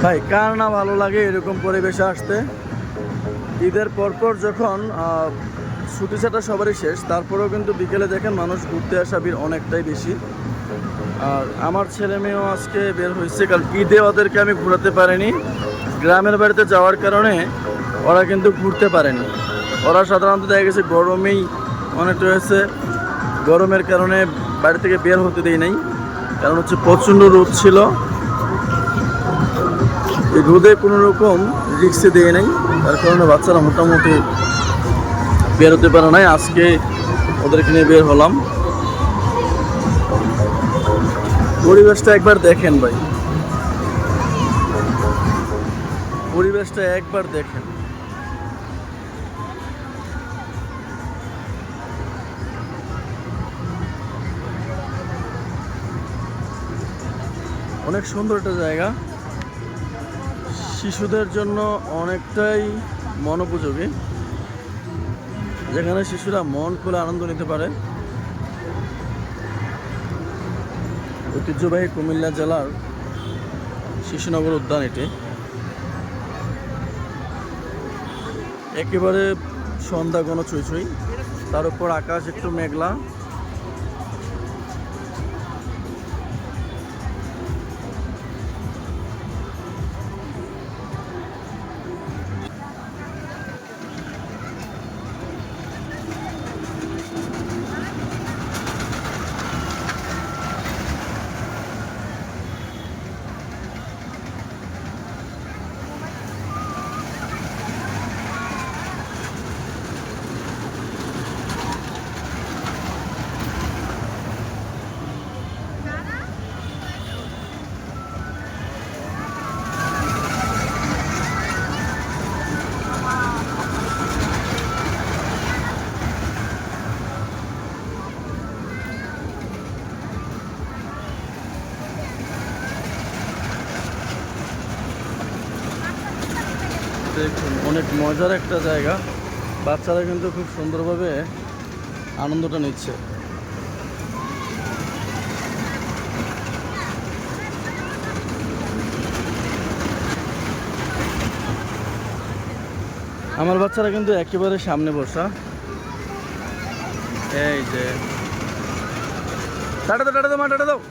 ভাই কার না ভালো লাগে এরকম পরিবেশে আসতে। ঈদের পরপর যখন ছুটি ছাটা সবারই শেষ, তারপরেও কিন্তু বিকেলে দেখেন মানুষ ঘুরতে আসা ভিড় অনেকটাই বেশি। আর আমার ছেলে মেয়েও আজকে বের হয়েছে, কারণ ঈদে ওদেরকে আমি ঘোরাতে পারিনি। গ্রামের বাড়িতে যাওয়ার কারণে ওরা কিন্তু ঘুরতে পারেনি। ওরা সাধারণত দেখা গেছে গরমেই অনেকটা হয়েছে, গরমের কারণে বাড়ি থেকে বের হতে দেই নাই, কারণ হচ্ছে প্রচণ্ড রোদ ছিল। এই রোদে কোনো রকম রিক্সে দিয়ে নেই, তার কারণে বাচ্চারা মোটামুটি বের হতে পারে নাই। আজকে ওদেরকে নিয়ে বের হলাম। পরিবেশটা একবার দেখেন ভাই, পরিবেশটা একবার দেখেন। অনেক সুন্দর একটা জায়গা, শিশুদের জন্য অনেকটাই মনোপযোগী, যেখানে শিশুরা মন খুলে আনন্দ নিতে পারে। ঐতিহ্যবাহী কুমিল্লা জেলার শিশুনগর উদ্যান এটি। একেবারে সন্ধ্যা ঘন ছুঁই ছুঁই, তার উপর আকাশ একটু মেঘলা। দেখুন অনেক মজার একটা জায়গা, বাচ্চারা কিন্তু খুব সুন্দরভাবে আনন্দটা নিচ্ছে। আমার বাচ্চারা কিন্তু একেবারে সামনে বসা। এই যে টাটা দাও, টাটা দাও, মা টাটা দাও।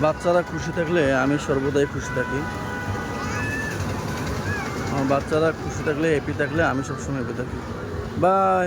বাচ্চারা খুশি থাকলে আমি সর্বদাই খুশি থাকি। আমার বাচ্চারা খুশি থাকলে, হ্যাপি থাকলে আমি সবসময় হ্যাপি থাকি। বাই।